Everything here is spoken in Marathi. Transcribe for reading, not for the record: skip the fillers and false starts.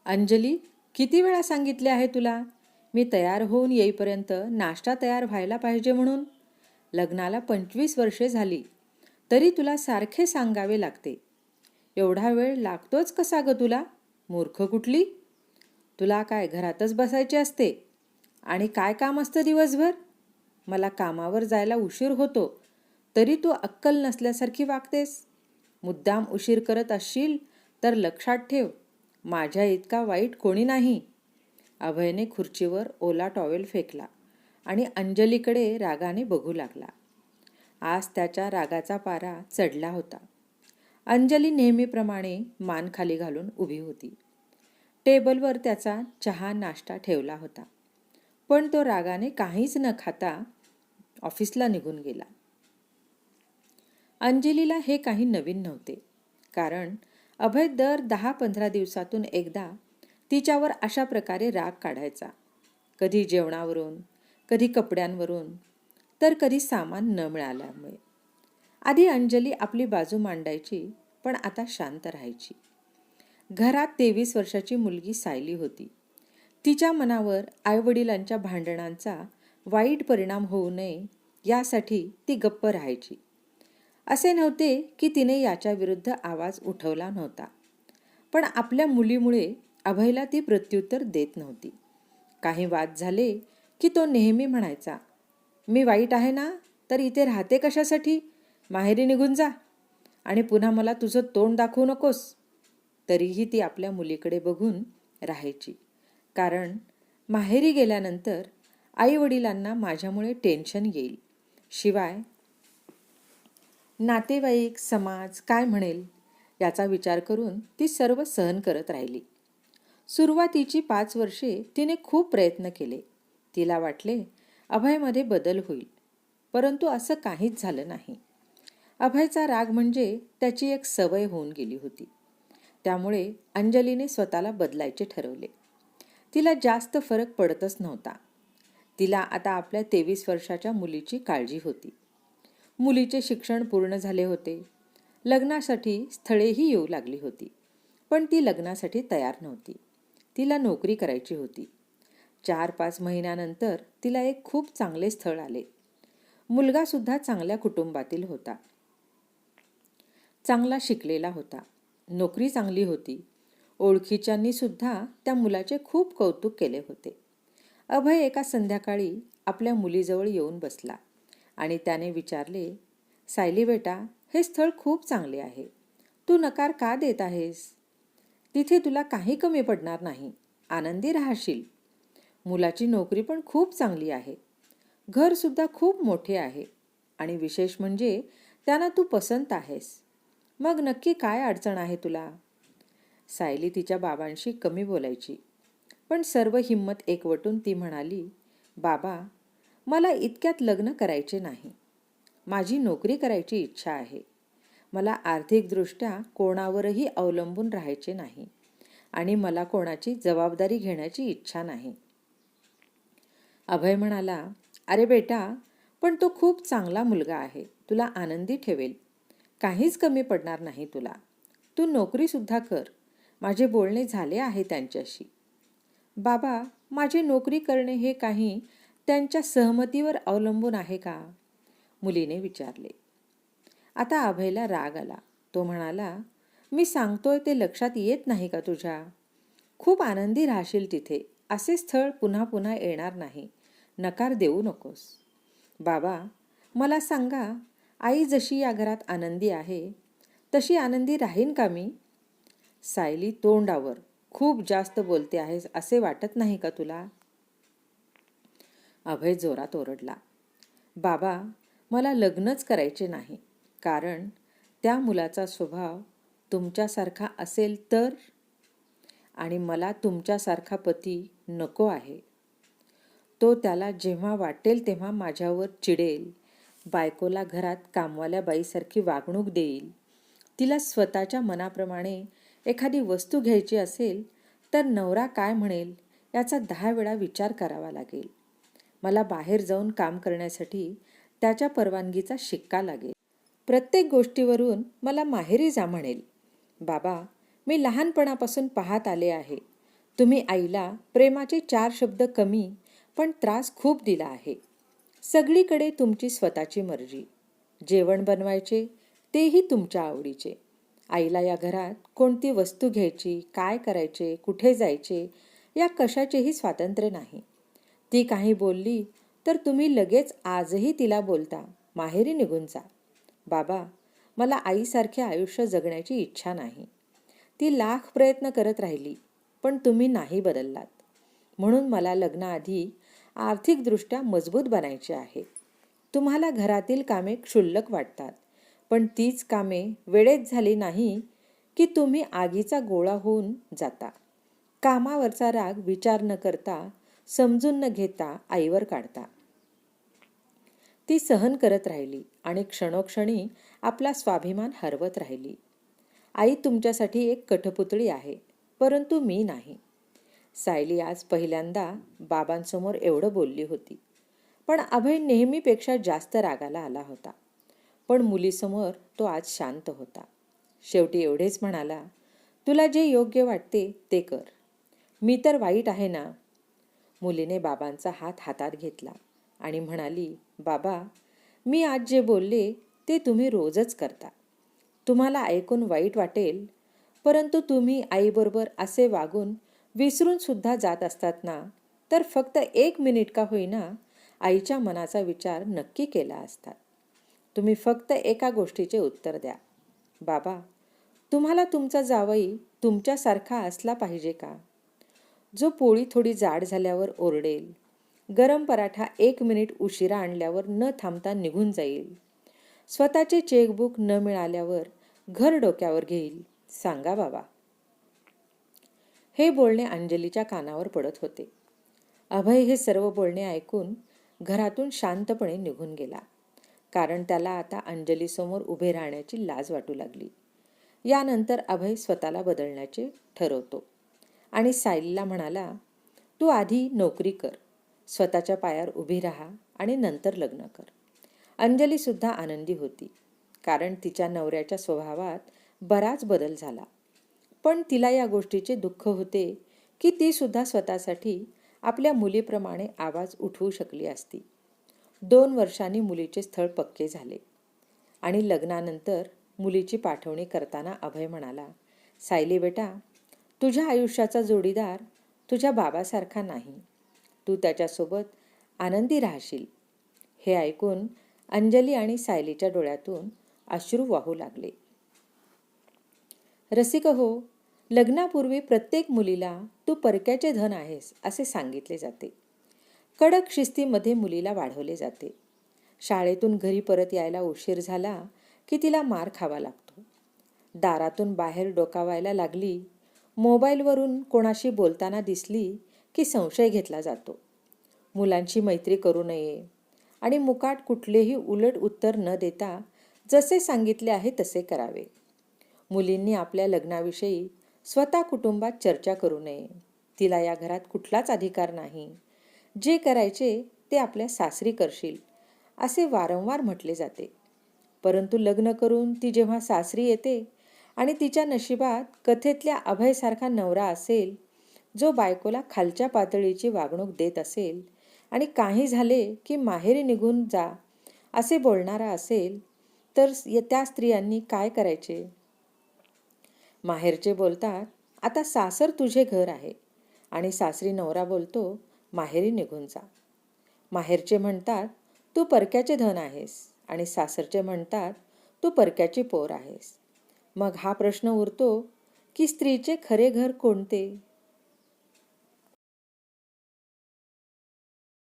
अंजली, किती वेळा सांगितले आहे तुला मी तयार होऊन येईपर्यंत नाश्ता तयार व्हायला पाहिजे म्हणून. लग्नाला 25 वर्षे झाली तरी तुला सारखे सांगावे लागते. एवढा वेळ लागतोच कसा ग तुला? मूर्ख कुठली. तुला काय घरातच बसायचे असते? आणि काय काम असतं दिवसभर? मला कामावर जायला उशीर होतो तरी तू अक्कल नसल्यासारखी वागतेस. मुद्दाम उशीर करत असशील तर लक्षात ठेव, माझ्या इतका वाईट कोणी नाही. अभयने खुर्चीवर ओला टॉवेल फेकला आणि अंजलीकडे रागाने बघू लागला. आज त्याच्या रागाचा पारा चढला होता. अंजली नेहमीप्रमाणे मान खाली घालून उभी होती. टेबलवर त्याचा चहा नाश्ता ठेवला होता, पण तो रागाने काहीच न खाता ऑफिसला निघून गेला. अंजलीला हे काही नवीन नव्हते, कारण अभय दर 10-15 दिवसातून एकदा तिच्यावर अशा प्रकारे राग काढायचा. कधी जेवणावरून, कधी कपड्यांवरून, तर कधी सामान न मिळाल्यामुळे. आधी अंजली आपली बाजू मांडायची, पण आता शांत राहायची. घरात 23 वर्षाची मुलगी सायली होती. तिच्या मनावर आईवडिलांच्या भांडणांचा वाईट परिणाम होऊ नये यासाठी ती गप्प राहायची. असे नव्हते की तिने याच्या विरुद्ध आवाज उठवला नव्हता, पण आपल्या मुलीमुळे अभयला ती प्रत्युत्तर देत नव्हती. काही वाद झाले की तो नेहमी म्हणायचा, मी वाईट आहे ना, तर इथे राहते कशासाठी? माहेरी निघून जा आणि पुन्हा मला तुझं तोंड दाखवू नकोस. तरीही ती आपल्या मुलीकडे बघून राहायची, कारण माहेरी गेल्यानंतर आईवडिलांना माझ्यामुळे टेन्शन येईल, शिवाय नातेवाईक समाज काय म्हणेल याचा विचार करून ती सर्व सहन करत राहिली. सुरुवातीची 5 वर्षे तिने खूप प्रयत्न केले. तिला वाटले अभयमध्ये बदल होईल, परंतु असं काहीच झालं नाही. अभयचा राग म्हणजे त्याची एक सवय होऊन गेली होती. त्यामुळे अंजलीने स्वतःला बदलायचे ठरवले. तिला जास्त फरक पडतच नव्हता. तिला आता आपल्या 23 वर्षाच्या मुलीची काळजी होती. मुलीचे शिक्षण पूर्ण झाले होते. लग्नासाठी स्थळेही येऊ लागली होती, पण ती लग्नासाठी तयार नव्हती. तिला नोकरी करायची होती. 4-5 महिन्यानंतर तिला एक खूप चांगले स्थळ आले. मुलगासुद्धा चांगल्या कुटुंबातील होता. चांगला शिकलेला होता. नोकरी चांगली होती. ओळखीच्यांनी सुद्धा त्या मुलाचे खूप कौतुक केले होते. अभय एका संध्याकाळी आपल्या मुलीजवळ येऊन बसला आणि त्याने विचारले, सायली बेटा, हे स्थळ खूप चांगले आहे. तू नकार का देत आहेस? तिथे तुला काही कमी पडणार नाही. आनंदी राहशील. मुलाची नोकरी पण खूप चांगली आहे. घरसुद्धा खूप मोठे आहे आणि विशेष म्हणजे त्यांना तू पसंत आहेस. मग नक्की काय अडचण आहे तुला? सायली तिच्या बाबांशी कमी बोलायची, पण सर्व हिंमत एकवटून ती म्हणाली, बाबा, मला इतक्यात लग्न करायचे नाही. माझी नोकरी करायची इच्छा आहे. मला आर्थिकदृष्ट्या कोणावरही अवलंबून राहायचे नाही आणि मला कोणाची जबाबदारी घेण्याची इच्छा नाही. अभय म्हणाला, अरे बेटा, पण तो खूप चांगला मुलगा आहे. तुला आनंदी ठेवेल. काहीच कमी पडणार नाही तुला. तू नोकरीसुद्धा कर. माझे बोलणे झाले आहे त्यांच्याशी. बाबा, माझी नोकरी करणे हे काही त्यांच्या सहमतीवर अवलंबून आहे का? मुलीने विचारले. आता अभयला राग आला. तो म्हणाला, मी सांगतोय ते लक्षात येत नाही का तुझ्या? खूप आनंदी राहशील तिथे. असे स्थळ पुन्हा पुन्हा येणार नाही. नकार देऊ नकोस. बाबा, मला सांगा, आई जशी या घरात आनंदी आहे तशी आनंदी राहीन का मी? सायली तोंडावर, खूप जास्त बोलते आहेस असे वाटत नाही का तुला? अभय जोरात ओरडला, बाबा, मला लग्नच करायचे नाही, कारण त्या मुलाचा स्वभाव तुमच्यासारखा असेल तर, आणि मला तुमच्यासारखा पती नको आहे. तो त्याला जेव्हा वाटेल तेव्हा माझ्यावर चिडेल, बायकोला घरात कामवाल्या बाईसारखी वागणूक देईल. तिला स्वतःच्या मनाप्रमाणे एखादी वस्तू घ्यायची असेल तर नवरा काय म्हणेल याचा 10 वेळा विचार करावा लागेल. मला बाहेर जाऊन काम करण्यासाठी त्याच्या परवानगीचा शिक्का लागेल. प्रत्येक गोष्टीवरून मला माहेरी जा म्हणेल. बाबा, मी लहानपणापासून पाहत आले आहे, तुम्ही आईला प्रेमाचे 4 शब्द कमी पण त्रास खूप दिला आहे. सगळीकडे तुमची स्वतःची मर्जी. जेवण बनवायचे तेही तुमच्या आवडीचे. आईला या घरात कोणती वस्तू घ्यायची, काय करायचे, कुठे जायचे या कशाचेही स्वातंत्र्य नाही. ती काही बोलली तर तुम्ही लगेच आजही तिला बोलता, माहेरी निघून जा. बाबा, मला आईसारखे आयुष्य जगण्याची इच्छा नाही. ती लाख प्रयत्न करत राहिली, पण तुम्ही नाही बदललात. म्हणून मला लग्नाआधी आर्थिकदृष्ट्या मजबूत बनायचे आहे. तुम्हाला घरातील कामे क्षुल्लक वाटतात, पण तीच कामे वेळेत झाली नाही की तुम्ही आगीचा गोळा होऊन जाता. कामावरचा राग विचार न करता, समजून न घेता आईवर काढता. ती सहन करत राहिली आणि क्षणोक्षणी आपला स्वाभिमान हरवत राहिली. आई तुमच्यासाठी एक कठपुतळी आहे, परंतु मी नाही. सायली आज पहिल्यांदा बाबांसमोर एवढं बोलली होती. पण अभय नेहमीपेक्षा जास्त रागाला आला होता. पण मुलीसमोर तो आज शांत होता. शेवटी एवढेच म्हणाला, तुला जे योग्य वाटते ते कर. मी तर वाईट आहे ना? मुलीने बाबांचा हात हातात घेतला आणि म्हणाली, बाबा, मी आज जे बोलले ते तुम्ही रोजच करता. तुम्हाला ऐकून वाईट वाटेल, परंतु तुम्ही आईबरोबर असे वागून विसरून सुद्धा जात असतात ना, तर फक्त 1 मिनिट का होईना आईच्या मनाचा विचार नक्की केला असता. तुम्ही फक्त एका गोष्टीचे उत्तर द्या, बाबा, तुम्हाला तुमचा जावई तुमच्यासारखा असला पाहिजे का? जो पोळी थोडी जाड झाल्यावर ओरडेल, गरम पराठा 1 मिनिट उशिरा आणल्यावर न थांबता निघून जाईल, स्वतःचे चेकबुक न मिळाल्यावर घर डोक्यावर घेईल. सांगा बाबा. हे बोलणे अंजलीच्या कानावर पडत होते. अभय हे सर्व बोलणे ऐकून घरातून शांतपणे निघून गेला, कारण त्याला आता अंजलीसमोर उभे राहण्याची लाज वाटू लागली. यानंतर अभय स्वतःला बदलण्याचे ठरवतो आणि सायलीला म्हणाला, तू आधी नोकरी कर, स्वतःच्या पायावर उभी राहा आणि नंतर लग्न कर. अंजली सुद्धा आनंदी होती, कारण तिच्या नवऱ्याच्या स्वभावात बराच बदल झाला. पण तिला या गोष्टीचे दुःख होते की ती सुद्धा स्वतःसाठी आपल्या मुलीप्रमाणे आवाज उठवू शकली असती. 2 वर्षांनी मुलीचे स्थळ पक्के झाले आणि लग्नानंतर मुलीची पाठवणी करताना अभय म्हणाला, सायली बेटा, तुझ्या आयुष्याचा जोडीदार तुझ्या बाबासारखा नाही. तू त्याच्यासोबत आनंदी राहशील. हे ऐकून अंजली आणि सायलीच्या डोळ्यातून अश्रू वाहू लागले. रसिक हो, लग्नापूर्वी प्रत्येक मुलीला तू परक्याचे धन आहेस असे सांगितले जाते. कडक शिस्तीमध्ये मुलीला वाढवले जाते. शाळेतून घरी परत यायला उशीर झाला की तिला मार खावा लागतो. दारातून बाहेर डोकावायला लागली, मोबाईलवरून कोणाशी बोलताना दिसली की संशय घेतला जातो. मुलांची मैत्री करू नये आणि मुकाट कुठलेही उलट उत्तर न देता जसे सांगितले आहे तसे करावे. मुलींनी आपल्या लग्नाविषयी स्वतः कुटुंबात चर्चा करू नये. तिला या घरात कुठलाच अधिकार नाही. जे करायचे ते आपल्या सासरी करशील असे वारंवार म्हटले जाते. परंतु लग्न करून ती जेव्हा सासरी येते आणि तिच्या नशिबात कथेतल्या अभयसारखा नवरा असेल, जो बायकोला खालच्या पातळीची वागणूक देत असेल आणि काही झाले की माहेरी निघून जा असे बोलणारा असेल, तर त्या स्त्रियांनी काय करायचे? माहेरचे बोलतात, आता सासर तुझे घर आहे, आणि सासरी नवरा बोलतो, माहेरी निघून जा. माहेरचे म्हणतात, तू परक्याचे धन आहेस, आणि सासरचे म्हणतात, तू परक्याची पोर आहेस. मग हा प्रश्न उरतो की स्त्रीचे खरे घर कोणते?